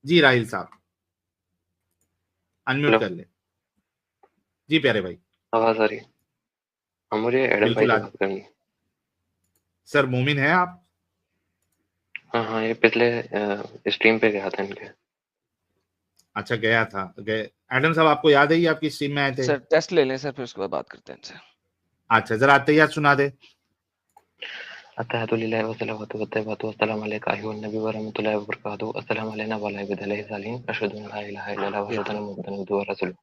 जी राहिल साहब, unmute hello, कर ले। जी प्यारे भाई। आवाज आ रही है? हाँ, मुझे एडम भाई बिल्कुल से आज बात करनी है। सर मोमिन है आप? हाँ हाँ, ये पिछले स्ट्रीम पे गया था इनके। अच्छा गया था, गए। एडम साहब आपको याद है ये आपकी स्ट्रीम में आए थे? सर टेस्ट ले लें सर, फिर उसके बाद बात करते हैं इनसे। अच्छा जरा तैयार सुना दे। अत्तहय्युलिल्लाहि वस्सलातु वत्तय्यबातु अस्सलामु अलैका अय्युहन नबी व रहमतुल्लाहि व बरकातुहू अस्सलामु अलैना व अला इबादिल्लाहि सालिहीन अशहदु अन ला इलाहा इल्लल्लाह व ये अशहदु तो अन्ना मुहम्मदन अब्दुहु व रसूलुहू।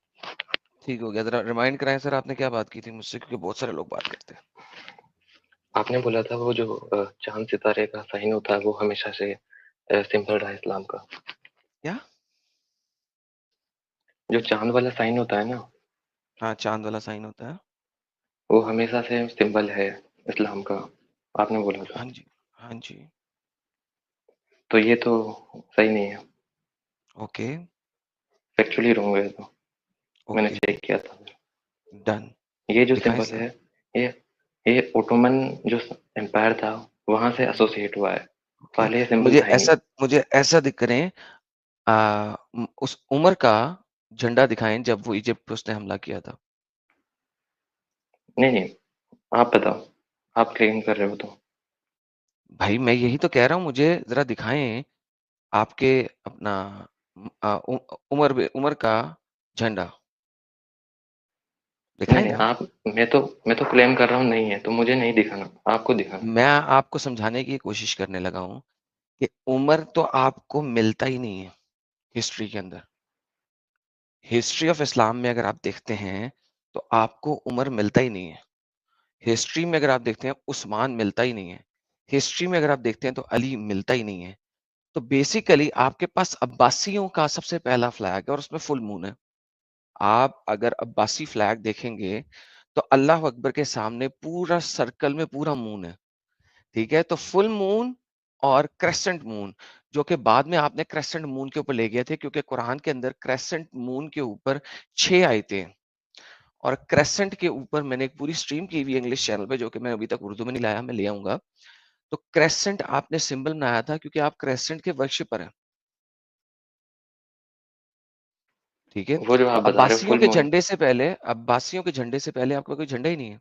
ठीक हो गया। जरा रिमाइंड कराएं सर, आपने क्या बात की थी मुझसे, क्योंकि बहुत सारे लोग बात करते हैं। आपने बोला था वो जो चांद सितारे का साइन होता है वो हमेशा से सिंपल रहा इस्लाम का। क्या? जो चांद वाला साइन होता है ना, हाँ, चांद वाला साइन होता है। वो हमेशा से सिंबल है इस्लाम का, आपने बोला था। हाँ जी, हाँ जी। तो ये तो सही नहीं है, ओके, फैक्चुअली रॉन्ग है। तो मैंने ओके, चेक किया था। डन। ये जो दिखाएं सिंबल सर। है, ये ये ओटोमन जो एम्पायर था वहां से एसोसिएट हुआ है। ओके, पहले ये सिंबल था ही नहीं। मुझे ऐसा दिख करें। उस उमर का झंडा दिखाएं जब वो इजिप्ट पे उसने हमला किया था। नहीं नहीं, आप बताओ, आप क्लेम कर रहे हो तो। भाई मैं यही तो कह रहा हूँ, मुझे जरा दिखाएं आपके अपना उमर का झंडा नहीं दिखाएं नहीं, ना। आप, मैं तो क्लेम कर रहा हूँ नहीं है, तो मुझे नहीं दिखाना, आपको दिखाना। मैं आपको समझाने की कोशिश करने लगा हूं कि उमर तो आपको मिलता ही नहीं है हिस्ट्री के अंदर। हिस्ट्री ऑफ इस्लाम में अगर आप देखते हैं तो आपको उमर मिलता ही नहीं है। हिस्ट्री में अगर आप देखते हैं उस्मान मिलता ही नहीं है। हिस्ट्री में अगर आप देखते हैं तो अली मिलता ही नहीं है। तो बेसिकली आपके पास अब्बासियों का सबसे पहला फ्लैग है और उसमें फुल मून है। आप अगर अब्बासी फ्लैग देखेंगे तो अल्लाह अकबर के सामने पूरा सर्कल में पूरा मून है। ठीक है, तो फुल मून और क्रेसेंट मून, जो कि बाद में आपने क्रेसेंट मून के ऊपर ले गए थे, क्योंकि कुरान के अंदर क्रेसेंट मून के ऊपर 6 आयतें हैं। और क्रेसेंट के ऊपर मैंने एक पूरी स्ट्रीम की हुई है इंग्लिश चैनल पे, जो कि मैं अभी तक उर्दू में नहीं लाया, मैं ले आऊंगा। तो क्रेसेंट आपने सिंबल बनाया था क्योंकि आप क्रेसेंट के वर्शिपर हैं। ठीक है, वो जो तो आप बता रहे हो अब्बासियों फुल के मून, झंडे से पहले, अब्बासियों के झंडे से पहले आपका कोई झंडा ही नहीं है।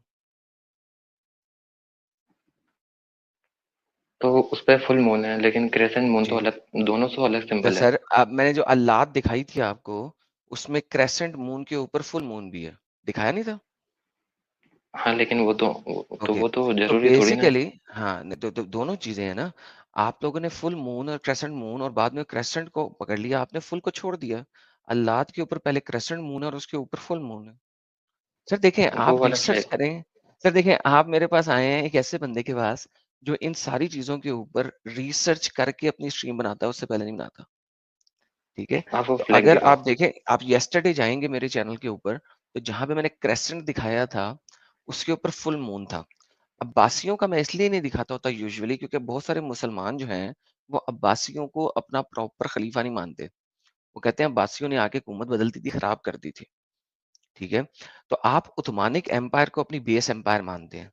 तो उस पर फुल मून है, लेकिन क्रेसेंट मून तो जी, अलग, दोनों से अलग तो सिंबल है। सर अब मैंने जो अल्लात दिखाई थी आपको, उसमें क्रेसेंट मून के ऊपर फुल मून भी है, दिखाया नहीं था? हाँ, लेकिन ओके, वो तो तो जरूरी थोड़ी ना है। बेसिकली हाँ, तो दोनों चीजें हैं ना। आप लोगों ने फुल मून और क्रेसेंट मून और बाद में क्रेसेंट को पकड़ लिया, आपने फुल को छोड़ दिया। अल्लात के ऊपर पहले क्रेसेंट मून है और उसके ऊपर फुल मून है। सर देखें, वो आप वाला रिसर्च फ्लैग, करें। सर देखें, आप मेरे पास आए हैं एक ऐसे बंदे के पास जो इन सारी चीजों के ऊपर रिसर्च करके अपनी स्ट्रीम बनाता है, उससे पहले नहीं बनाता। ठीक है, आप वो तो फ्लैग अगर दिखाओ। आप देखें, आप यस्टरडे जाएंगे मेरे चैनल के ऊपर, तो जहां पे मैंने क्रेसेंट दिखाया था उसके ऊपर फुल मून था। अब्बासियों का मैं इसलिए नहीं दिखाता होता यूजुअली, क्योंकि बहुत सारे मुसलमान जो हैं वो अब्बासियों को अपना प्रॉपर खलीफा नहीं मानते। वो कहते हैं अब्बासियों ने आके हुकूमत बदल दी थी, खराब कर दी थी। ठीक है, तो आप उस्मानिक एम्पायर को अपनी बेस एम्पायर मानते हैं।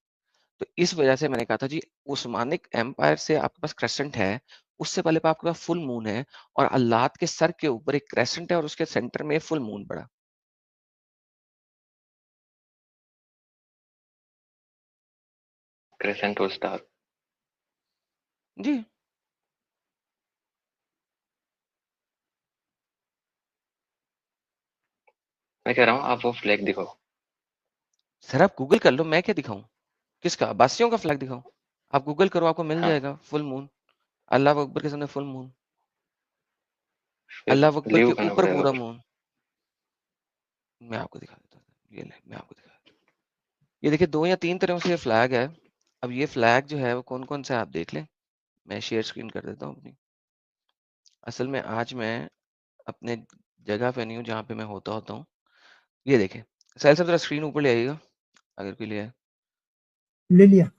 तो इस वजह से मैंने कहा था जी, उस्मानिक एम्पायर से आपके पास क्रेसेंट है, उससे पहले आपके पास फुल मून है, और अल्लात के सर के ऊपर एक क्रेसेंट है और उसके सेंटर में फुल मून पड़ा। क्रेसेंट और स्टार। जी, मैं कह रहा हूँ आप वो फ्लैग दिखाओ। सर आप गूगल कर लो, मैं क्या दिखाऊं? किसका? अब्बासियों का फ्लैग दिखाऊं? आप गूगल करो, आपको मिल हाँ, जाएगा फुल मून। अल्लाह अकबर के सामने फुल मून, फिर अल्लाह अकबर लीव के करना ऊपर पड़ेगा पूरा फिर। मून। मैं आपको दिखा देता हूँ, ये ले, मैं आपको दिखा देता हूँ। ये देखिए, 2 या 3 तरह से ये फ्लैग है। अब ये फ्लैग जो है वो कौन कौन सा है आप देख लें। मैं शेयर स्क्रीन कर देता हूँ अपनी। असल में आज मैं अपने जगह पे नहीं हूँ जहाँ पे मैं होता होता हूँ। ये देखें, साहिल साहब जरा स्क्रीन ऊपर ले आइएगा, अगर कोई लिया है। ले लिया।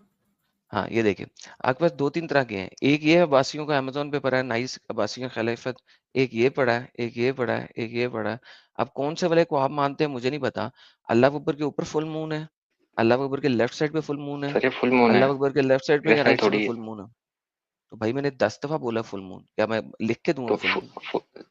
हाँ, ये देखिए, आपके पास 2-3 तरह के हैं। एक ये है अब्बासियों का, अमेज़न पे पड़ा है, नाइस अब्बासियों खिलाफत। एक ये पड़ा है, एक ये पड़ा है, एक ये पड़ा है। अब कौन से वाले को आप मानते हैं मुझे नहीं पता। अल्लाह अकबर के ऊपर फुल मून है, अल्लाह अकबर के लेफ्ट साइड पे फुल मून है, सर ये फुल मून है, अल्लाह अकबर के लेफ्ट साइड पे या क्रेसेंट राइट साइड पे थोड़ी है। फुल मून है। तो भाई मैंने 10 दफ़ा बोला फुल मून, क्या मैं लिख के दूँगा तो फुल मून?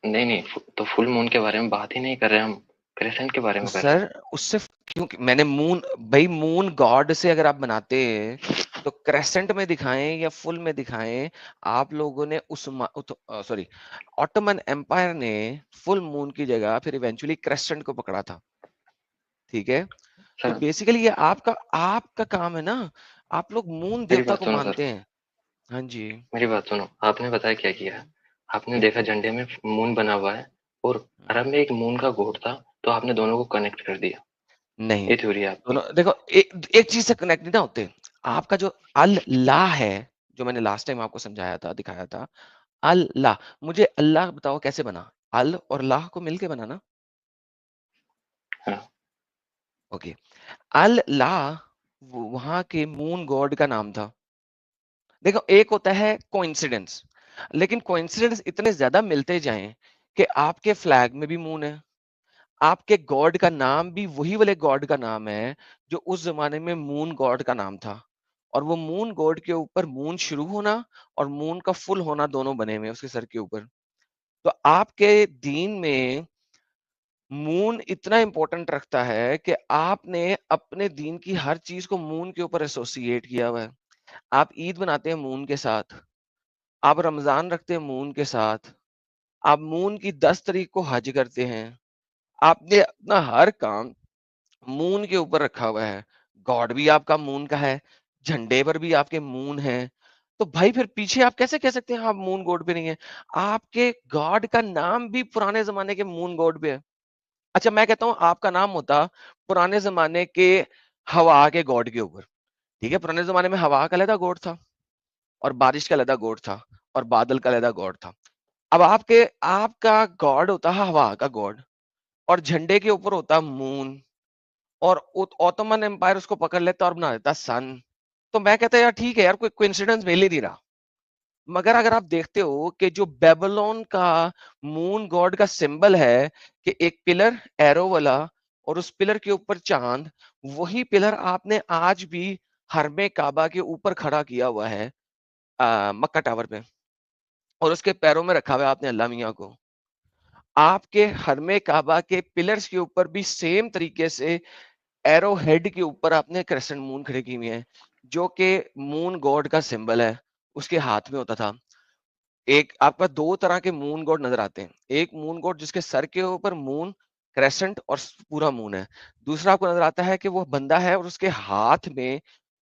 नहीं, तो फुल मून के बारे में बात ही नहीं कर रहे हम, क्रेसेंट के बारे तो में कर रहे हैं। सर उससे क्योंकि मैंने मून गॉड से अगर आप बनाते हैं तो क्रेसेंट में दिखाएं या फुल में दिखाएं, आप लोगों ने सॉरी ऑटोमन एम्पायर ने फुल मून की जगह फिर इवेंचुअली क्रेसेंट को पकड़ा था, ठीक है। तो सर बेसिकली ये आपका काम है ना, आप लोग मून मेरी देवता बात को सुनो सर, मानते हैं। हाँ जी। मेरी बात सुनो, आपने बताया क्या किया है? आपने देखा झंडे में मून बना हुआ है और अरब में एक मून का गोट था, तो आपने दोनों को कनेक्ट कर दिया। नहीं, ये थ्योरी है आपकी। दोनों देखो एक चीज से कनेक्ट नहीं ना होते। आपका जो अल्लाह है, जो मैंने लास्ट टाइम आपको समझाया था, दिखाया था, अल्लाह, मुझे अल्लाह बताओ कैसे बना? अल और लाह को मिलके बना ना? हाँ, ओके। अल्लाह वहां के मून गॉड का नाम था। देखो एक होता है कोइंसिडेंस, लेकिन कोइंसिडेंस इतने ज्यादा मिलते जाएं कि आपके फ्लैग में भी मून है, आपके गॉड का नाम भी वही वाले गॉड का नाम है जो उस जमाने में मून गॉड का नाम था, और वो मून गॉड के ऊपर मून शुरू होना और मून का फुल होना दोनों बने हुए उसके सर के ऊपर। तो आपके दीन में मून इतना इंपॉर्टेंट रखता है कि आपने अपने दीन की हर चीज को मून के ऊपर एसोसिएट किया हुआ है। आप ईद बनाते हैं मून के साथ, आप रमजान रखते हैं मून के साथ, आप मून की 10 तारीख को हज करते हैं। आपने अपना हर काम मून के ऊपर रखा हुआ है। गॉड भी आपका मून का है, झंडे पर भी आपके मून है। तो भाई फिर पीछे आप कैसे कह सकते हैं आप मून गॉड पे नहीं है? आपके गॉड का नाम भी पुराने जमाने के मून गॉड पे है। अच्छा मैं कहता हूँ आपका नाम होता पुराने जमाने के हवा के गॉड के ऊपर, ठीक है। पुराने जमाने में हवा का अलग गॉड था और बारिश का अलग गॉड था और बादल का अलग गॉड था। अब आपका गॉड होता है हवा का गॉड, और झंडे के ऊपर होता मून, और ऑटोमन एम्पायर उसको पकड़ लेता और बना देता सन। तो मैं कहता यार ठीक है यार, कोई कोइंसिडेंस मिल ही नहीं रहा। मगर अगर आप देखते हो कि जो बेबीलोन का मून गॉड का सिंबल है कि एक पिलर एरो वाला और उस पिलर के ऊपर चांद, वही पिलर आपने आज भी हरमे काबा के ऊपर खड़ा किया हुआ है, मक्का टावर पे, और उसके पैरों में रखा हुआ है आपने अल्लाह मियाँ को। आपके हरमे काबा के पिलर्स के ऊपर भी सेम तरीके से एरो हेड के ऊपर आपने क्रेसेंट मून खड़े की हुई है, जो कि मून गॉड का सिंबल है, उसके हाथ में होता था। एक आपका दो तरह के मून गॉड नजर आते हैं, एक मून गॉड जिसके सर के ऊपर मून क्रेसेंट और पूरा मून है, दूसरा आपको नजर आता है कि वो बंदा है और उसके हाथ में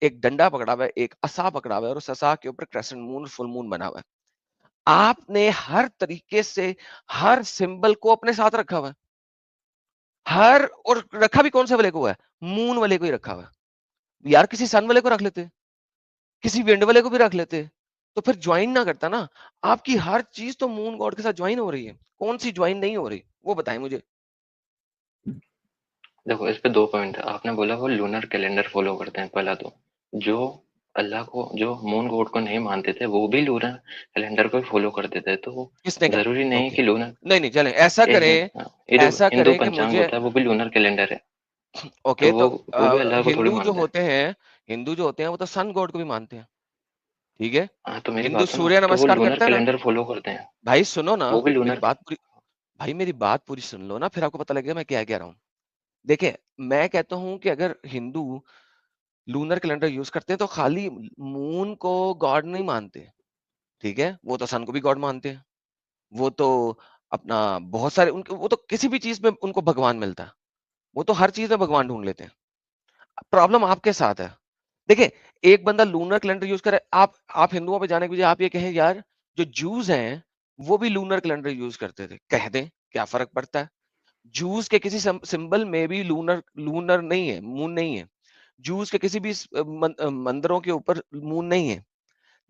एक डंडा पकड़ा हुआ है, एक असा पकड़ा हुआ है, और उस असा के ऊपर क्रेसेंट मून फुल मून बना हुआ है। आपने हर तरीके से हर सिंबल को अपने साथ रखा हुआ है, हर, और रखा भी कौन से वाले को हुआ है? मून वाले को ही रखा हुआ है। यार किसी सन वाले को रख लेते, किसी विंड वाले को भी रख लेते, तो फिर ज्वाइन ना करता ना। आपकी हर चीज तो मून गॉड के साथ ज्वाइन हो रही है, कौन सी ज्वाइन नहीं हो रही वो बताएं मुझे। देखो इस पे 2 पॉइंट है। आपने बोला वो लूनर कैलेंडर फॉलो करते हैं, पहला तो। जो अल्लाह को, जो मून गॉड को नहीं मानते थे, वो भी लूनर कैलेंडर को फॉलो करते थे। तो किसने कहा? ज़रूरी नहीं ओके, कि लूनर नहीं नहीं चलें ऐसा ये करें, ये जो ऐसा हिंदू करें कि पंचांग मुझे, होता है, वो भी लूनर कैलेंडर है। तो ओके तो वो भी अल्लाह को थोड़ी हिंदू जो मानते हैं। होते हैं, हिंदू जो होते हैं वो तो सन गॉड को भी मानते हैं, ठीक है। हाँ, तो मेरी हिंदू बात सुनो, सूर्य तो वो नमस्कार लूनर करता है ना। कैलेंडर फॉलो करते हैं। भाई सुनो ना, वो भी मेरी लूनर बात पूरी, भाई मेरी बात पूरी सुन लो ना, फिर आपको पता लगेगा मैं क्या कह रहा हूँ। देखिए मैं कहता हूँ कि अगर हिंदू लूनर कैलेंडर यूज करते हैं तो खाली मून को गॉड नहीं मानते, ठीक है। वो तो सन को भी गॉड मानते हैं, वो तो अपना बहुत सारे उनके, वो तो किसी भी चीज में उनको भगवान मिलता है, वो तो हर चीज में भगवान ढूंढ लेते हैं। प्रॉब्लम आपके साथ है। देखिए एक बंदा लूनर कैलेंडर यूज करे, आप हिंदुओं पे जाने के बजाय आप ये कहें यार जो जूस हैं वो भी लूनर कैलेंडर यूज करते थे, कह दें, क्या फर्क पड़ता है? जूस के किसी सिंबल में भी लूनर लूनर नहीं है, मून नहीं है। जूस के किसी भी मंदिरों के ऊपर मून नहीं है।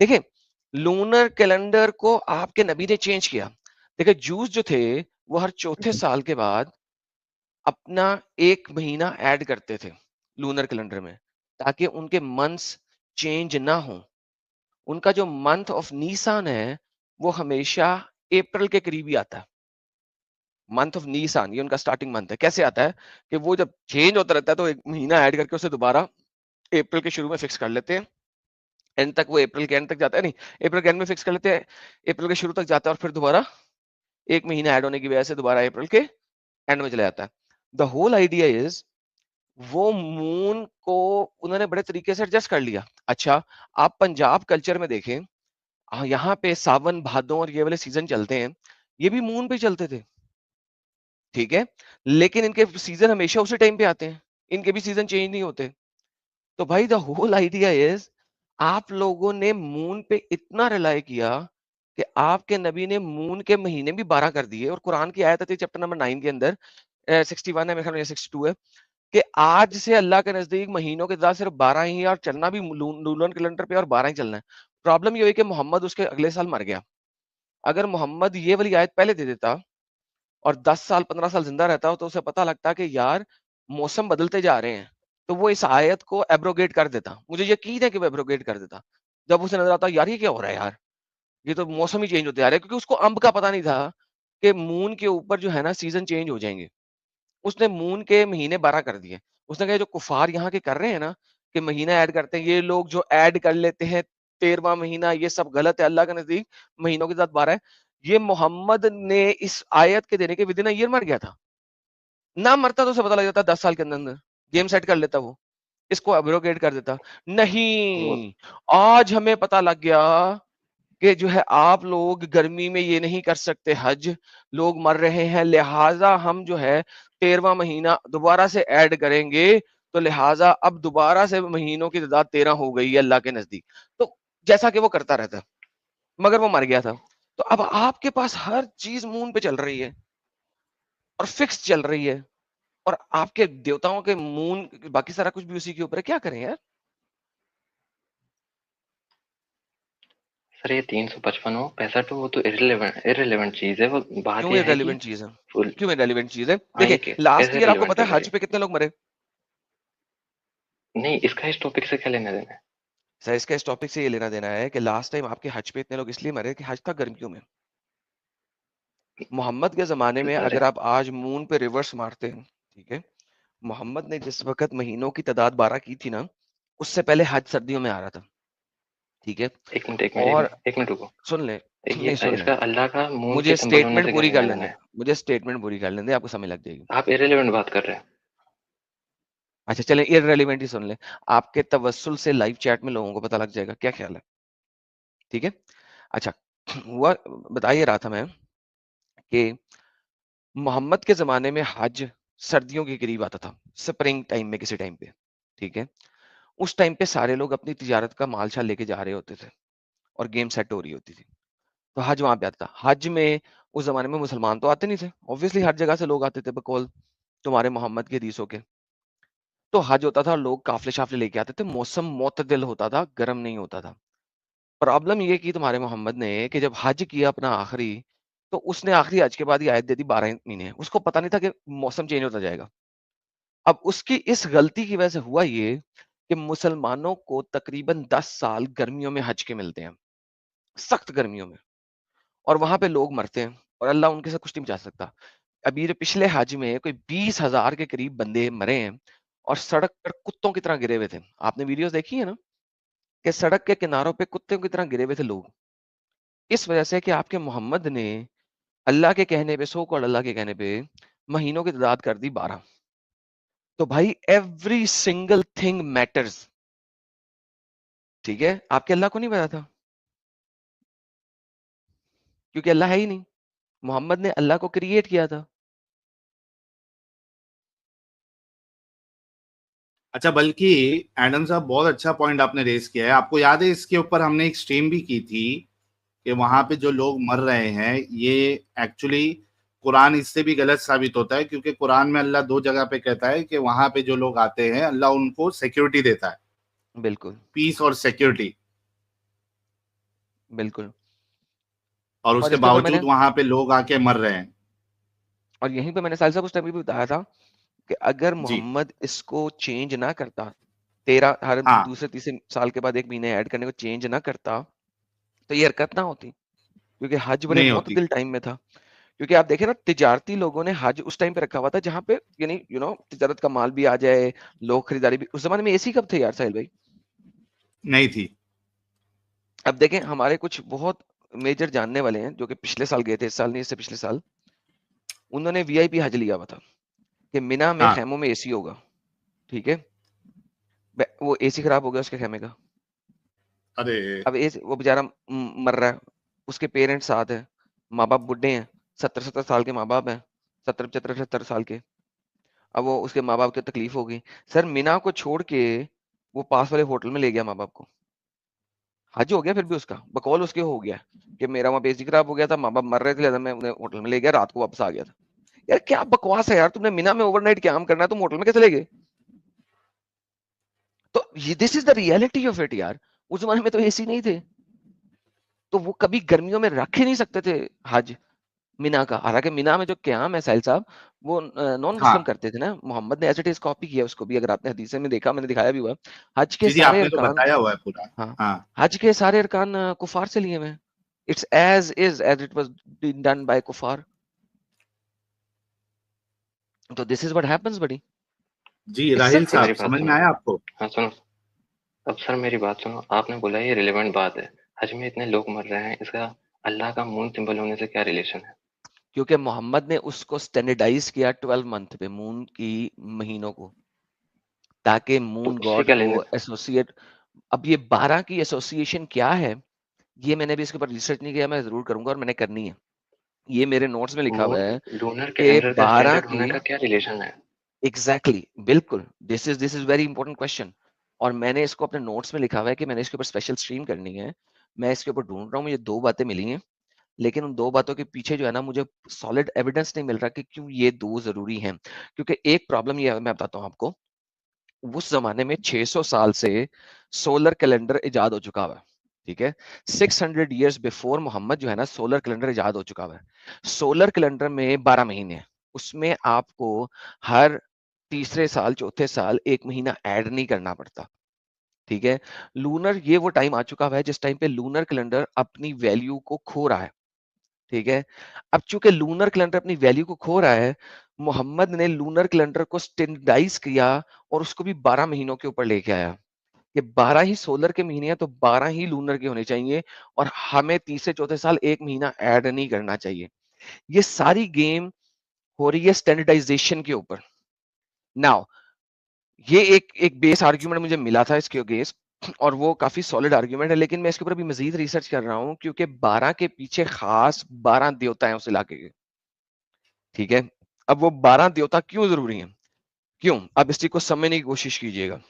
देखिए लूनर कैलेंडर को आपके नबी ने चेंज किया। देखिए जूस जो थे वो हर चौथे साल के बाद अपना 1 महीना ऐड करते थे लूनर कैलेंडर में, ताकि उनके मंथ्स चेंज ना हो। उनका जो मंथ ऑफ नीसान है वो हमेशा अप्रैल के करीब ही आता है। मंथ ऑफ नीसान ये उनका स्टार्टिंग मंथ है। कैसे आता है कि वो जब चेंज होता रहता है तो 1 महीना ऐड करके उसे दोबारा अप्रैल के शुरू में फिक्स कर लेते हैं, एंड तक, वो अप्रैल के एंड तक जाता है, नहीं अप्रैल के एंड में फिक्स कर लेते हैं, अप्रैल के शुरू तक जाता है और फिर दोबारा एक महीना ऐड होने की वजह से दोबारा अप्रैल के एंड में चला जाता है। द होल आइडिया इज वो मून को उन्होंने बड़े तरीके से एडजस्ट कर लिया। अच्छा, आप पंजाब कल्चर में देखें, यहाँ पे सावन भादों और ये वाले सीजन चलते हैं, ये भी मून पे चलते थे, ठीक है, लेकिन इनके सीजन हमेशा उसी टाइम पे आते हैं, इनके भी सीजन चेंज नहीं होते। तो भाई द होल आइडिया इज आप लोगों ने मून पे इतना रिलाय किया कि आपके नबी ने मून के महीने भी 12 कर दिए, और कुरान की आयत है चैप्टर नंबर 9 के अंदर 61 है, मेरे ख्याल में 62 है, कि आज से अल्लाह के नजदीक महीनों के साथ सिर्फ 12 ही है, और चलना भी लूनर कैलेंडर पे और 12 ही चलना है। प्रॉब्लम ये हुई कि मोहम्मद उसके अगले साल मर गया। अगर मोहम्मद ये वाली आयत पहले दे देता और 10 साल 15 साल जिंदा रहता तो उसे पता लगता कि यार मौसम बदलते जा रहे हैं, तो वो इस आयत को एब्रोगेट कर देता। मुझे यकीन है कि वो एब्रोगेट कर देता। जब उसे नजर आता यार ये क्या हो रहा है यार, ये तो मौसम ही चेंज होते जा रहा है, क्योंकि उसको अंब का पता नहीं था कि मून के ऊपर जो है ना सीजन चेंज हो जाएंगे। उसने मून के महीने 12 कर दिए। उसने कहा जो कुफार यहाँ के कर रहे हैं ना कि महीना ऐड करते हैं, ये लोग जो ऐड कर लेते हैं 13वां महीना, ये सब गलत है। अल्लाह के नजदीक महीनों के साथ 12 है। ये मोहम्मद ने इस आयत के देने के विदिन ईयर मर गया था। ना मरता तो उसे पता लग जाता 10 साल के अंदर अंदर, गेम सेट कर लेता वो, इसको एब्रोगेट कर देता। वो नहीं, आज हमें पता लग गया कि जो है आप लोग गर्मी में ये नहीं कर सकते हज, लोग मर रहे हैं, लिहाजा हम जो है 13वां महीना दोबारा से ऐड करेंगे, तो लिहाजा अब दोबारा से महीनों की तादाद 13 हो गई है अल्लाह के नजदीक। तो जैसा कि वो करता रहता है, मगर वो मर गया था। तो अब आपके पास हर चीज मून पे चल रही है और फिक्स चल रही है, और आपके देवताओं के मून बाकी सारा कुछ भी उसी के ऊपर है, क्या करें यार। सर ये 355 हो 65 हो, वो तो इररिलेवेंट चीज है। वो बात क्यों ये है कि इररिलेवेंट चीज है? फुल क्यों इररिलेवेंट चीज है? हाँ ये देखिए लास्ट कैसे ईयर आपको रिलेवेंट पता है है भाई? हज पे कितने लोग मरे? नहीं, इसका इस टॉपिक से क्या लेना देना है? सर इसका इस टॉपिक से ये लेना देना है कि लास्ट टाइम आपके हज पे इतने लोग इसलिए मरे कि हज था गर्मियों में। मोहम्मद के जमाने में अरे अगर आप आज मून पे रिवर्स मारते हैं, ठीक है, मोहम्मद ने जिस वक्त महीनों की तादाद 12 की थी ना, उससे पहले हज सर्दियों में आ रहा था, ठीक है। एक मिनट एक मिनट एक और मिनट एक मिनट रुको। सुन ले, ये नहीं सुन ले, इसका अल्लाह का मून के मुझे सिंबल होने स्टेटमेंट से क्या पूरी कर लेना देना लेने दे, है? मुझे स्टेटमेंट पूरी कर लेने दे, आपको समझ लग जाएगी। आप इररिलेवेंट बात कर रहे हैं। अच्छा चले, इररिलेवेंट ही सुन ले, आपके तवस्सुल से लाइव चैट में लोगों को पता लग जाएगा, क्या ख्याल है? ठीक है। अच्छा, हुआ बता ये रहा था मैं कि मोहम्मद के ज़माने में हज सर्दियों के करीब आता था, स्प्रिंग टाइम में किसी टाइम पे, ठीक है? उस टाइम पे सारे लोग अपनी तिजारत का माल-शाल लेके जा रहे होते थे और गेम सेट हो रही होती थी। तो हज वहाँ पे आता था। हज में उस ज़माने में मुसलमान तो आते नहीं थे, ऑब्वियसली हर जगह से लोग आते थे बकौल तुम्हारे मोहम्मद की हदीसों के। तो हज होता था, लोग काफ़िले-शाफ़िले लेके आते थे, मौसम मुतदिल होता था, गर्म नहीं होता था। प्रॉब्लम ये की तुम्हारे मोहम्मद ने कि जब हज किया अपना आखिरी, तो उसने आखिरी हज के बाद ये आयत दे दी 12 महीने। उसको पता नहीं था कि मौसम चेंज होता जाएगा। अब उसकी इस गलती की वजह से हुआ ये कि मुसलमानों को तकरीबन 10 साल गर्मियों में हज के मिलते हैं, सख्त गर्मियों में, और वहां पे लोग मरते हैं और अल्लाह उनके साथ कुछ नहीं बचा सकता। अभी जो पिछले हज में कोई 20,000 के करीब बंदे मरे हैं और सड़क पर कुत्तों की तरह गिरे हुए थे। आपने वीडियोस देखी है ना कि सड़क के किनारों पे कुत्तों की तरह गिरे हुए थे लोग, इस वजह से कि आपके मोहम्मद ने अल्लाह के कहने पे, सो कॉल्ड अल्लाह के कहने पे, महीनों की तादाद कर दी 12। तो भाई एवरी सिंगल थिंग मैटर्स, ठीक है। आपके अल्लाह को नहीं पता था, क्योंकि अल्लाह है ही नहीं, मोहम्मद ने अल्लाह को क्रिएट किया था। अच्छा, बल्कि एडम साहब बहुत अच्छा पॉइंट आपने रेस किया है। आपको याद है इसके ऊपर हमने एक स्ट्रीम भी की थी कि वहां पे जो लोग मर रहे हैं ये एक्चुअली कुरान इससे भी गलत साबित होता है, क्योंकि कुरान में अल्लाह दो जगह पे कहता है कि वहां पे जो लोग आते हैं अल्लाह उनको सिक्योरिटी देता है, बिल्कुल पीस और सिक्योरिटी, बिल्कुल। और और उसके इसके ऊपर मैंने, बावजूद वहां पे लोग आके मर रहे हैं। और यहीं पे मैंने साहिल साहब उस टाइम भी बताया था कि अगर जी। मोहम्मद इसको चेंज ना करता, 13 हर हाँ, दूसरे तीसरे साल के बाद एक महीने ऐड करने को चेंज ना करता, तो ये हरकत ना होती, क्योंकि हज बड़े नहीं होती। मुतदिल टाइम में था। क्योंकि आप देखें ना, तिजारती लोगों ने हज उस टाइम पे रखा हुआ था जहां पे यानी तिजारत का माल भी आ जाए, लोग खरीदारी भी। उस जमाने में एसी कब थे यार साहिल भाई? नहीं थी। अब देखें हमारे कुछ बहुत मेजर जानने वाले हैं जो कि पिछले साल गए थे, इस साल नहीं, इससे पिछले साल, उन्होंने वीआईपी हज लिया हुआ था कि मिना में हाँ खेमों में एसी होगा, ठीक है। वो एसी खराब हो गया उसके खेमे का। अरे अब वो बेचारा मर रहा है, उसके पेरेंट्स साथ है, माँ बाप बुढ़े हैं, 70 साल के माँ बाप हैं, 70 साल के। अब वो उसके माँ बाप की तकलीफ हो गई सर, मिना को छोड़ के वो पास वाले होटल में ले गया माँ बाप को। हज हो गया फिर भी उसका, बकौल उसके हो गया कि मेरा वहां पे एसी खराब हो गया था, माँ बाप मर रहे थे, लिहाजा मैं उन्हें होटल में ले गया, रात को वापस आ गया था। यार क्या बकवास है यार, तुमने मिना में ओवरनाइट काम करना है, तुम होटल में कैसे ले गए? तो this is the reality of it यार। उस जमाने में तो एसी नहीं थे, तो वो कभी गर्मियों में रख ही नहीं सकते थे हज मिना का। हालांकि मिना में जो क्याम है साहिल साहब, वो नॉन मुस्लिम हाँ करते थे ना, मोहम्मद ने एज इट इज कॉपी किया उसको भी, अगर आपने हदीस में देखा, मैंने दिखाया भी हुआ। हज के जी जी, सारे आपने तो अरकान, बताया हुआ है पूरा। हाँ, हाँ हज के सारे अरकान कुफार से लिए हुए हैं। It's as it was done by कुफार। तो this is what happens buddy. जी, इट्स राहिल सर मेरी साहब सिर्फ बात समझ में सुनो। आया आपको? हाँ सुनो, अब सर मेरी बात सुनो, आपने बोला ये रिलेवेंट बात है, हज में इतने लोग मर रहे हैं, इसका अल्लाह का मून सिंबल होने से क्या रिलेशन है? क्योंकि मोहम्मद ने उसको स्टैंडर्डाइज किया 12 मंथ पे, मून की महीनों को, ताकि तो मून उससे गॉड क्या को लेने? एसोसिएट। अब ये 12 की एसोसिएशन क्या है, ये मैंने भी इसके ऊपर रिसर्च नहीं किया, मैं जरूर करूंगा और मैंने करनी है। ये मेरे नोट्स में लिखा हुआ मून है लूनर कि कैलेंडर का 12 स्टैंडर्ड की, होने का क्या रिलेशन है? एग्जैक्टली बिल्कुल, this is very important question. और मैंने इसको अपने नोट्स में लिखा हुआ है कि मैंने इसके ऊपर स्पेशल स्ट्रीम करनी है। मैं इसके ऊपर ढूंढ रहा हूँ, मुझे 2 बातें मिली हैं, लेकिन उन 2 बातों के पीछे जो है ना, मुझे सॉलिड एविडेंस नहीं मिल रहा कि क्यों ये 2 जरूरी हैं। क्योंकि एक प्रॉब्लम ये है, मैं बताता हूँ आपको। उस जमाने में 600 साल से सोलर कैलेंडर इजाद हो चुका हुआ है, ठीक है। 600 ईयर्स बिफोर मोहम्मद जो है ना, सोलर कैलेंडर इजाद हो चुका हुआ है। सोलर कैलेंडर में 12 महीने हैं, उसमें आपको हर तीसरे साल चौथे साल 1 महीना ऐड नहीं करना पड़ता, ठीक है। लूनर, ये वो टाइम आ चुका हुआ है जिस टाइम पे लूनर कैलेंडर अपनी वैल्यू को खो रहा है, ठीक है। अब चूंकि लूनर कैलेंडर अपनी वैल्यू को खो रहा है, मोहम्मद ने लूनर कैलेंडर को स्टैंडर्डाइज किया और उसको भी 12 महीनों के ऊपर लेके आया। ये 12 ही सोलर के महीने हैं, तो 12 ही लूनर के होने चाहिए, और हमें तीसरे चौथे साल 1 महीना ऐड नहीं करना चाहिए। ये सारी गेम हो रही है स्टैंडर्डाइजेशन के ऊपर। नाउ ये एक बेस आर्ग्यूमेंट मुझे मिला था इसके अगेंस्ट, और वो काफी सॉलिड आर्ग्यूमेंट है, लेकिन मैं इसके ऊपर भी मजीद रिसर्च कर रहा हूँ, क्योंकि 12 के पीछे खास 12 देवता हैं उस इलाके के, ठीक है। अब वो 12 देवता क्यों जरूरी हैं, क्यों, अब इस चीज को समझने की कोशिश कीजिएगा।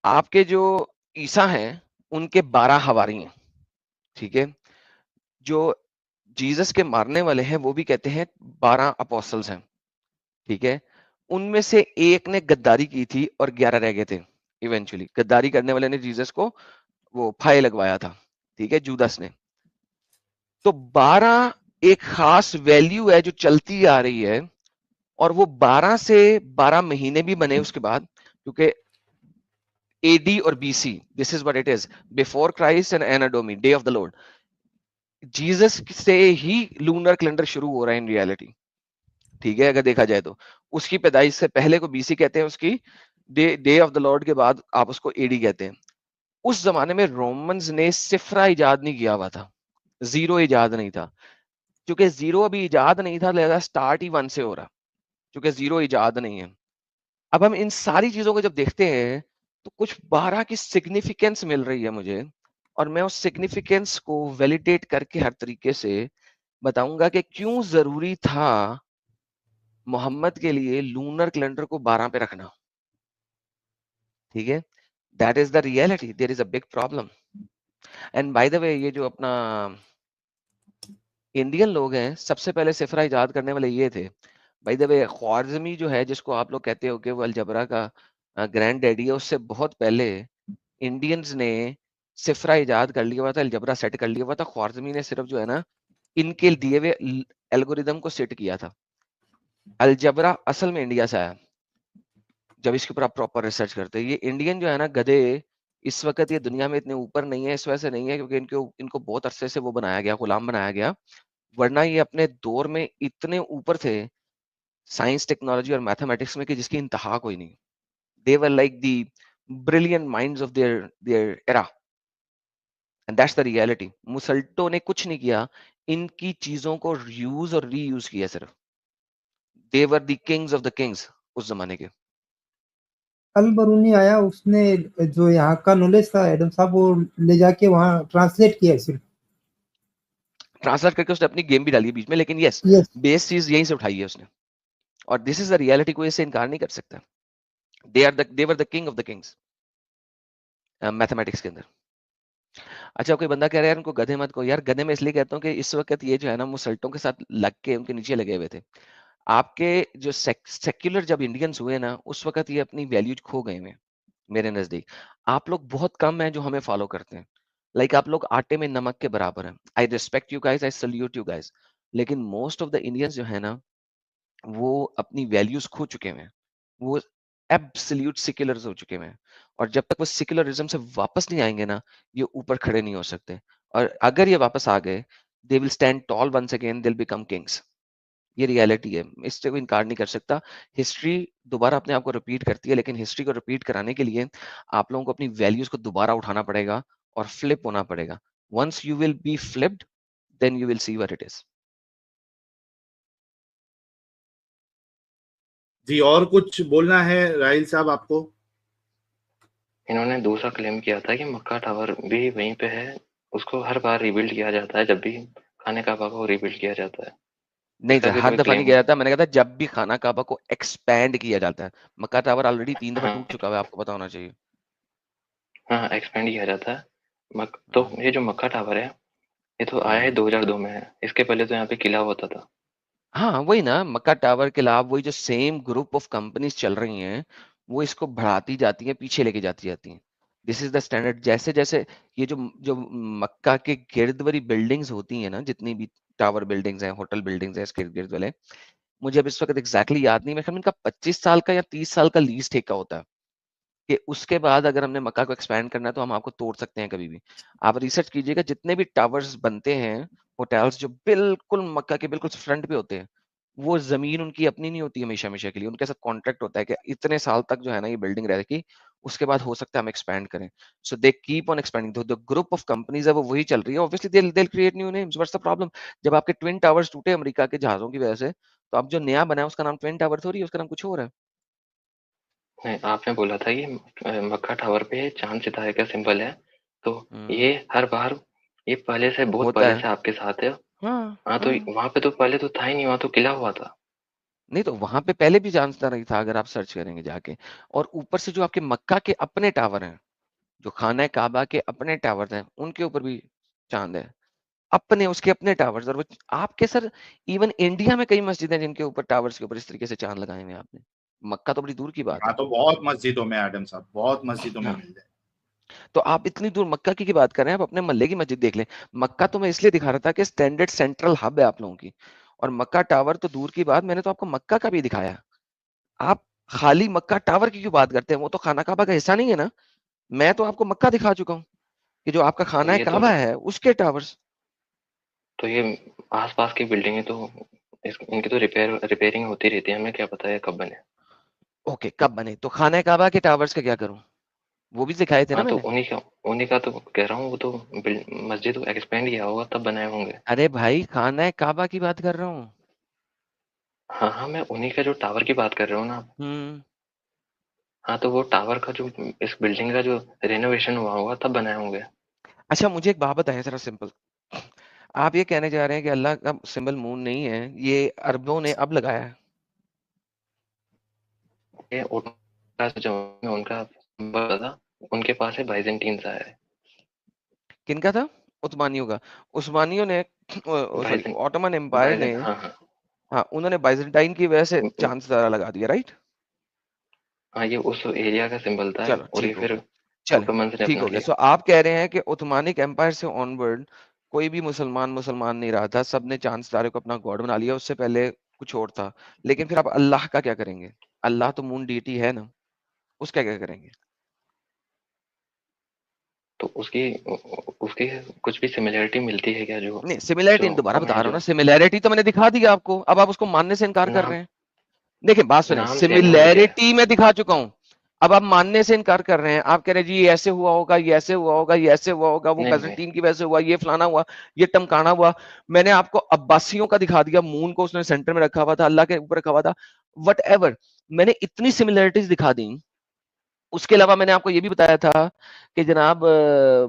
आपके जो ईसा हैं, उनके 12 हवारी हैं, ठीक है। जो जीसस के मारने वाले हैं, वो भी कहते हैं 12 अपोस्टल्स हैं, ठीक है। उनमें से एक ने गद्दारी की थी और 11 रह गए थे। इवेंचुअली गद्दारी करने वाले ने जीसस को वो फाहे लगवाया था, ठीक है, जूदस ने। तो 12 एक खास वैल्यू है जो चलती आ रही है, और वो 12 से 12 महीने भी बने उसके बाद, क्योंकि एडी और BC, this is what it is, before Christ and anno domini, day of the Lord. Jesus से ही लूनर कैलेंडर शुरू हो रहा है इन रियलिटी, ठीक है। अगर देखा जाए तो उसकी पैदाइश से पहले को बीसी कहते हैं, उसकी डे ऑफ द लॉर्ड के बाद आप उसको एडी कहते हैं। उस जमाने में रोमन्स ने सिफरा इजाद नहीं किया हुआ था, जीरो इजाद नहीं था। क्योंकि जीरो अभी इजाद नहीं था, लिहाजा स्टार्ट ही 1 से हो रहा, क्योंकि जीरो इजाद नहीं है। अब हम इन सारी चीजों को जब देखते हैं, तो कुछ 12 की सिग्निफिकेंस मिल रही है मुझे, और मैं उस सिग्निफिकेंस को वैलिडेट करके हर तरीके से बताऊंगा कि क्यों जरूरी था मोहम्मद के लिए लूनर कैलेंडर को 12 पे रखना, ठीक है। That is the reality, there is a big problem. And by the way, ये जो अपना इंडियन लोग हैं, सबसे पहले सिफरा इजाद करने वाले ये थे। बाय द वे, ख्वारिज़मी जो है, जिसको आप लोग कहते हो कि वो अलजबरा का ग्रैंड डैडी है, उससे बहुत पहले इंडियंस ने सिफरा इजाद कर लिया हुआ था, अलजबरा सेट कर लिया हुआ था। ख्वारिज़मी ने सिर्फ जो है ना, इनके दिए हुए एल्गोरिदम को सेट किया था। अलजबरा असल में इंडिया से आया। जब इसके ऊपर आप प्रॉपर रिसर्च करते हैं, ये इंडियन जो है ना गधे, इस वक्त ये दुनिया में इतने ऊपर नहीं है, इस वजह से नहीं है क्योंकि इनको इनको बहुत अरसे से वो बनाया गया, गुलाम बनाया गया। वरना ये अपने दौर में इतने ऊपर थे साइंस, टेक्नोलॉजी और मैथमेटिक्स में कि जिसकी इंतहा कोई नहीं। They were like the brilliant minds of their their era. And that's the reality. मुसल्टों ने कुछ नहीं किया, इनकी चीजों को यूज और रीयूज किया सिर्फ। They were the kings of the kings उस जमाने के। अल बरूनी आया, उसने जो यहाँ का नॉलेज था एडम साहब, वो ले जाके वहाँ ट्रांसलेट किया सिर्फ। ट्रांसलेट करके उसने अपनी गेम भी डाली है बीच में, लेकिन यस, यस। बेस चीज यहीं से उठाई है उसने। और दिस इज द रियलिटी, कोई इससे इनकार नहीं कर सकता। They were the king of the kings mathematics के अंदर। अच्छा, कोई बंदा कह रहा है यार उनको गधे मत को। यार गधे में इसलिए कहता हूँ कि इस वक्त ये जो है ना मुसल्टों के साथ लग के उनके नीचे लगे हुए थे। आपके जो सेक्युलर जब इंडियंस हुए ना, उस वक्त ये अपनी वैल्यूज खो गए हैं मेरे नजदीक। आप लोग बहुत कम हैं जो हमें फॉलो करते हैं। लाइक आप लोग आटे में नमक के बराबर हैं। I respect you guys, I salute you guys. लेकिन मोस्ट ऑफ द इंडियंस जो है ना, वो अपनी वैल्यूज खो चुके हैं। वो एब्सोल्यूट सेक्युलर्स हो चुके हैं। और जब तक वो सेक्युलरिज्म से वापस नहीं आएंगे ना, ये ऊपर खड़े नहीं हो सकते। और अगर ये वापस आ गए, they will stand tall once again, they will become kings. ये रियलिटी है, इससे कोई इनकार नहीं कर सकता। हिस्ट्री दोबारा अपने आप को रिपीट करती है, लेकिन हिस्ट्री को रिपीट कराने के लिए आप लोगों को अपनी वैल्यूज को दोबारा उठाना पड़ेगा और फ्लिप होना पड़ेगा। Once you will be flipped, then you will see what it is. जी, और कुछ बोलना है राहिल साहब आपको? इन्होंने दूसरा क्लेम किया था कि मक्का टावर भी वहीं पे है, उसको हर बार रिबिल्ड किया जाता है जब भी खाने काबा को रिबिल्ड किया जाता है। नहीं इसका सर, भी हर कोई दफा नहीं क्लेम? किया जाता। मैंने कहा था जब भी खाना काबा को एक्सपैंड किया जाता है। मक्का टावर ऑलरेडी 3 दफा हाँ टूट चुका है, आपको पता होना चाहिए। हाँ, एक्सपेंड किया जाता है। तो हम्म, ये जो मक्का टावर है, ये तो आया है हम्म। 2002 में है। इसके पहले तो यहाँ पे किला होता था। हाँ वही ना, मक्का टावर के अलावा वही जो सेम ग्रुप ऑफ कंपनीज चल रही हैं, वो इसको बढ़ाती जाती हैं, पीछे लेके जाती जाती हैं। This is the standard. जैसे जैसे ये जो जो मक्का के गिर्द वाली बिल्डिंग्स होती हैं ना, जितनी भी टावर बिल्डिंग्स हैं, होटल बिल्डिंग्स हैं इसके गिर्द वाले, मुझे अब इस वक्त एग्जैक्टली याद नहीं, मेरे ख्याल में इनका 25 साल का या 30 साल का लीज ठेका होता है, कि उसके बाद अगर हमने मक्का को एक्सपैंड करना है तो हम आपको तोड़ सकते हैं कभी भी। आप रिसर्च कीजिएगा, जितने भी टावर्स बनते हैं, होटल्स जो बिल्कुल मक्का के बिल्कुल फ्रंट पे होते हैं, वो जमीन उनकी अपनी नहीं होती हमेशा हमेशा के लिए। उनके साथ कॉन्ट्रैक्ट होता है कि इतने साल तक जो है ना ये बिल्डिंग रहेगी, उसके बाद हो सकता है हम एक्सपैंड करें। So they keep on expanding. The group of companies है वो वही चल रही है। Obviously they will create new names. What's the problem? जब आपके ट्विन टावर्स टूटे अमेरिका के जहाजों की वजह से, तो अब जो नया बना है उसका नाम ट्विन टावर थोड़ी है, उसका नाम कुछ और है। नहीं, आपने बोला था कि मक्का टावर पे चाँद सितारे का सिंबल है, तो हम्म, ये हर बार, ये पहले से, बहुत होता पहले है। से आपके साथ है। हाँ हाँ, तो हाँ। वहाँ पे तो पहले तो था ही नहीं, वहाँ तो किला हुआ था। नहीं तो वहां पे पहले भी जानता नहीं था, अगर आप सर्च करेंगे जाके। और ऊपर से जो आपके मक्का के अपने टावर हैं, जो खाना काबा के अपने टावर हैं, उनके ऊपर भी चांद है। अपने उसके अपने टावर्स। और वो आपके सर, इवन इंडिया में कई मस्जिद हैं जिनके ऊपर टावर्स के ऊपर इस तरीके से चांद लगाए हुए हैं आपने। मक्का तो बड़ी दूर की बात हाँ, है। तो बहुत मस्जिदों में एडम साहब, बहुत मस्जिदों में हाँ, मिल जाए। तो आप इतनी दूर मक्का की बात कर रहे हैं, आप अपने मोहल्ले की मस्जिद देख लें। मक्का तो मैं इसलिए दिखा रहा था कि स्टैंडर्ड सेंट्रल हब है आप लोगों की। और मक्का टावर तो दूर की बात, मैंने तो आपको मक्का का भी दिखाया। आप खाली मक्का टावर की क्यों बात करते हैं? वो तो खाना काबा का हिस्सा नहीं है ना। मैं तो आपको मक्का दिखा चुका हूँ कि जो आपका तो खाना ये तो काबा है उसके टावर्स। तो ये आस-पास की बिल्डिंगें तो, इनकी तो रिपेयरिंग होती रहती है, हमें क्या पता है कब बने। ओके, कब बने? तो खाना काबा के टावर्स का क्या करूं? वो भी दिखाए थे ना हाँ, तो मैंने। उन्हीं का तो कह रहा हूँ, वो तो मस्जिद को एक्सपेंड किया होगा तब बनाए होंगे। अरे भाई, खाना काबा की बात कर रहा हूँ। हाँ हाँ, मैं उन्हीं का जो टावर की बात कर रहा हूँ ना। हम्म। हाँ, तो वो टावर का जो, इस बिल्डिंग का जो रेनोवेशन हुआ होगा तब बनाए होंगे। अच्छा, मुझे एक बात बताएं जरा सिंपल। आप ये कहने जा रहे हैं कि अल्लाह का सिंबल मून नहीं है, ये अरबों ने अब लगाया है। ये उनका जो, उनका सिंबल था, उनके पास है बाइजेंटीन सा है। किनका था? उस्मानियों का। उस्मानियों ने सॉरी, बाइजेंट ऑटोमन एम्पायर ने, बाइजेंट हाँ हाँ। हाँ उन्होंने बाइजेंटाइन की वजह से चांद सितारा लगा दिया, राइट? हाँ, ये उस एरिया का सिंबल था, चलो और ये ठीक हो फिर गया। चले, ऑटोमन्स ने ठीक अपना हो गया। लिया। सो आप कह रहे हैं कि उस्मानिक एम्पायर से ऑनवर्ड कोई भी मुसलमान मुसलमान नहीं रहा था, सबने चांद सितारे को अपना गॉड बना लिया। उससे पहले कुछ और था। लेकिन फिर आप अल्लाह का क्या करेंगे? अल्लाह तो मून डीटी है ना, उसका क्या करेंगे? तो उसकी उसकी कुछ भी सिमिलरिटी मिलती है क्या, जो नहीं, सिमिलैरिटी जो दोबारा बता हमें रहा हूँ जो ना, सिमिलैरिटी तो मैंने दिखा दिया आपको, अब आप उसको मानने से इनकार कर नाम रहे हैं। देखिए बात सुने, नाम सेम है उनके? सिमिलैरिटी मैं दिखा चुका हूँ। अब आप मानने से इनकार कर रहे हैं, आप कह रहे हैं जी ये ऐसे हुआ होगा, ये ऐसे हुआ होगा, ये ऐसे हुआ होगा, वो नहीं, नहीं। कंस्टेंटीन की वजह से हुआ, ये फलाना हुआ, ये टमकाना हुआ। मैंने आपको अब्बासियों का दिखा दिया, मून को उसने सेंटर में रखा हुआ था, अल्लाह के ऊपर रखा हुआ था, वट मैंने इतनी सिमिलरिटीज दिखा दी। उसके अलावा मैंने आपको ये भी बताया था कि जनाब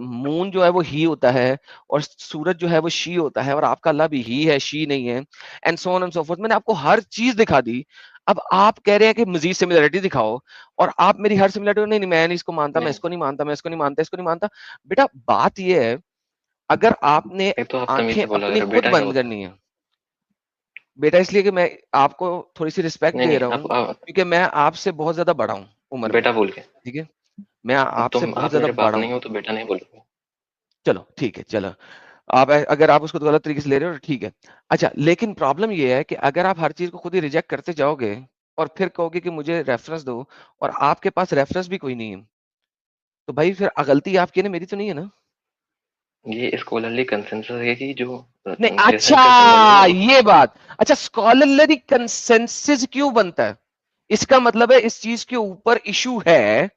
मून जो है वो ही होता है और सूरज जो है वो शी होता है और आपका अल्लाह भी ही है, शी नहीं है, and so on and so fourth. मैंने आपको हर चीज दिखा दी। अब आप कह रहे हैं कि मजीद सिमिलरिटी दिखाओ और आप मेरी हर सिमिलरिटी नहीं, नहीं मैं नहीं इसको मानता, मैं नहीं, इसको नहीं मानता, मैं इसको नहीं मानता, इसको नहीं मानता। बेटा बात ये है, अगर आपने एक तो आप तमीज़ आंखें से बोला अपनी करो, खुद बेटा क्या बंद होता है? करनी है बेटा, इसलिए कि मैं आपको थोड़ी सी रिस्पेक्ट नहीं, दे नहीं, रहा हूँ, आप क्योंकि मैं आपसे बहुत ज्यादा बड़ा हूँ उम्र में, बेटा बोल के। ठीक है, मैं आपसे तुम बहुत आप ज्यादा मेरे बड़ा बाप हूँ। नहीं हो तो बेटा नहीं बोलोगे। चलो ठीक है, चलो आप अगर आप उसको गलत तरीके से ले रहे हो तो ठीक है। अच्छा, लेकिन प्रॉब्लम ये है कि अगर आप हर चीज को खुद ही रिजेक्ट करते जाओगे और फिर कहोगे कि मुझे रेफरेंस दो और आपके पास रेफरेंस भी कोई नहीं है, तो भाई फिर गलती आपकी है ना, मेरी तो नहीं है ना। ये स्कॉलरली कंसेंसस है कि जो नहीं, रिसर्च का सिंबल है अच्छा वो ये बात, अच्छा स्कॉलरली कंसेंसस क्यों बनता है? इसका मतलब है इस चीज के ऊपर इशू है,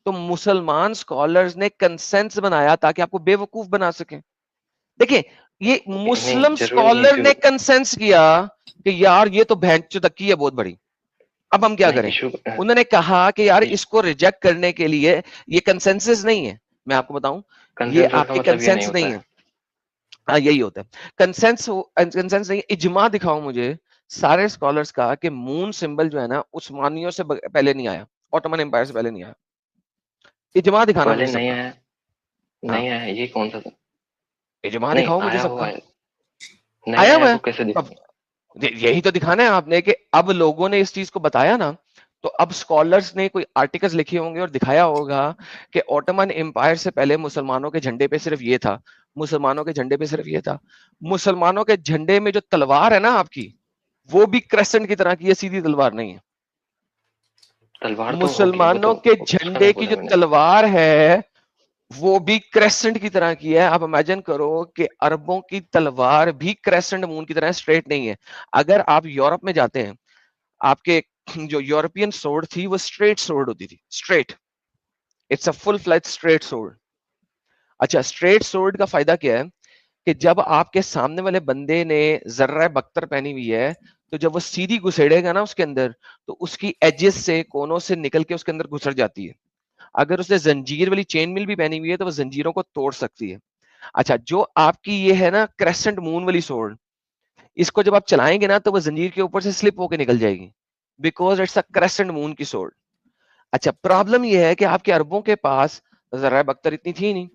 तो मुसलमान स्कॉलर्स ने कंसेंस बनाया ताकि आपको बेवकूफ बना सके। देखिए, ये नहीं, मुस्लिम ज़रूरी नहीं स्कॉलर इश्यू ने कंसेंस किया कि यार ये तो भैंचो तक्की है बहुत बड़ी, अब हम क्या नहीं करें? इश्यू उन्होंने कहा कि यार इसको रिजेक्ट करने के लिए, ये कंसेंसस नहीं है, मैं आपको बताऊं, ये कंसेंसस का आपके मतलब ये नहीं कंसेंस होता नहीं है। है। हाँ यही होता है कंसेंस, कंसेंस नहीं, इजमा दिखाओ मुझे सारे स्कॉलर्स का कि मून सिंबल जो है ना उस्मानियों से पहले नहीं आया, ऑटोमन एम्पायर से पहले नहीं आया। इजमा दिखाना पहले मुझे नहीं सबका। आया हाँ, नहीं आया, ये कौन सा था? इजमा नहीं, दिखाओ मुझे आया हुआ सबका। है। नहीं आया आया हुआ तो है। कैसे अब दिखाऊँ? यही तो दिखाना है आपने कि अब लोगों ने इस चीज को बताया ना, तो अब स्कॉलर्स ने कोई आर्टिकल्स लिखे होंगे और दिखाया होगा कि ऑटोमन एम्पायर से पहले मुसलमानों के झंडे पे सिर्फ ये था, मुसलमानों के झंडे पे सिर्फ ये था। मुसलमानों के झंडे में जो तलवार है ना आपकी, वो भी क्रेसेंट की तरह की है, सीधी तलवार नहीं है। तलवार तो होगी, वो तो मुसलमानों के उसका झंडे नहीं की बोला जो मैंने। तलवार है वो भी क्रेसेंट की तरह की है। आप इमेजिन करो कि अरबों की तलवार भी क्रेसेंट मून की तरह स्ट्रेट नहीं है। अगर आप यूरोप में जाते हैं, आपके जो यूरोपियन सोर्ड थी वो स्ट्रेट सोर्ड होती थी, straight, it's a full fledge straight sword. अच्छा, स्ट्रेट सोर्ड का फायदा क्या है कि जब आपके सामने वाले बंदे ने जर्रा बख्तर पहनी हुई है, तो जब वो सीधी घुसेड़ेगा ना उसके अंदर, तो उसकी एजेस से, कोनों से निकल के उसके अंदर घुसर जाती है। अगर उसने जंजीर वाली चेन मिल भी पहनी हुई है तो वो जंजीरों को तोड़ सकती है। अच्छा, जो आपकी ये है ना क्रेसेंट मून वाली सोर्ड, इसको जब आप चलाएंगे ना तो वो जंजीर के ऊपर से स्लिप होकर निकल जाएगी, because it's a crescent moon की सोर्ड। अच्छा, प्रॉब्लम ये है कि आपके अरबों के पास जर्रा बख्तर इतनी थी नहीं,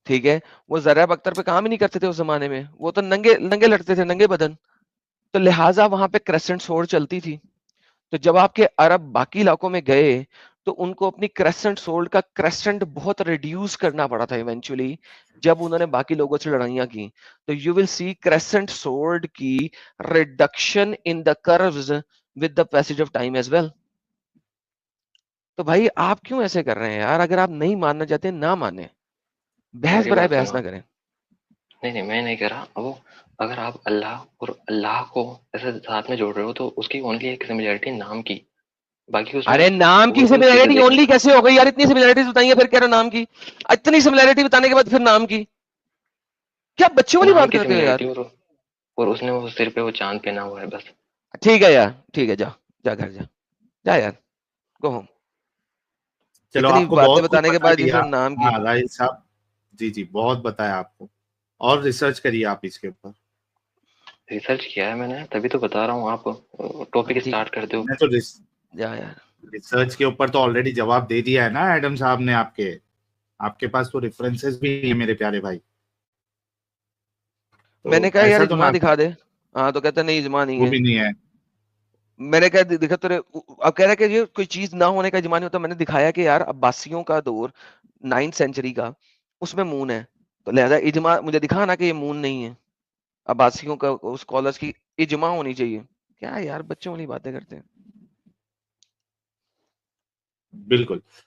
ठीक है, वो जर्रा बख्तर पे काम ही नहीं करते थे उस जमाने में, वो तो नंगे नंगे लड़ते थे, नंगे बदन, तो लिहाजा वहां पे क्रेसेंट सोर्ड चलती थी। तो जब आपके अरब बाकी इलाकों में गए तो उनको अपनी क्रेसेंट सोल्ड का क्रेसेंट बहुत रिड्यूस करना पड़ा था इवेंचुअली, जब उन्होंने बाकी लोगों से लड़ाइयां की। तो you will see crescent sold की reduction in the curves with the passage of time as well. तो भाई आप क्यों ऐसे कर रहे हैं यार? अगर आप नहीं मानना चाहते ना माने, बहस मेरी बनाए बात बहस सुनो। ना करें। नहीं, नहीं, मैं नहीं कह रहा वो। अगर आप अल्लाह और अल्लाह को ऐसे साथ में जोड़ रहे हो तो उसकी ओनली एक सिमिलरिटी नाम की, बाकी उसमें अरे नाम की वो तो चीजें सिमिलैरिटी देखनी ओनली पड़ती। कैसे हो गई यार? इतनी सिमिलैरिटीज बताइए फिर कह रहे हो नाम की। इतनी सिमिलैरिटी बताने के बाद फिर नाम की? क्या बच्चों वाली नाम बात की करते हो यार? सिमिलरिटी और उसने वो सिर पे वो चांद पहना हुआ है बस। ठीक है यार, ठीक है, जा, जा घर जा, जा यार, गो होम। चलो, इतनी आपको बातें बहुत कुछ बताने के बता बाद ये दिया। फिर नाम की। हाँ राइट साहब, जी जी, बहुत बताया आपको। और रिसर्च करिए आप इसके ऊपर। रिसर्च किया है मैंने, तभी तो बता रहा हूँ। आप टॉपिक ठीक है, स्टार्ट कर दो। मैं तो जा यार। रिसर्च के ऊपर तो ऑलरेडी जवाब दे दिया है ना एडम साहब ने आपके। आपके पास तो रेफरेंसेस भी है मेरे प्यारे भाई। मैंने तो कहा यार ऐसा तो इजमा ना दिखा था, दे, हाँ तो कहता नहीं इजमा नहीं वो है। भी नहीं है। मैंने कहा दिखा तेरे, अब कह रहा है कि ये कोई चीज ना होने का इजमा नहीं होता। मैंने दिखाया कि यार अब्बासियों का दौर 9th सेंचुरी का, उसमें मून है, तो लिहाजा इजमा मुझे दिखा ना कि ये मून नहीं है। अब्बासियों का स्कॉलर्स की इजमा होनी चाहिए। क्या यार बच्चों वाली बातें करते हैं। बिल्कुल।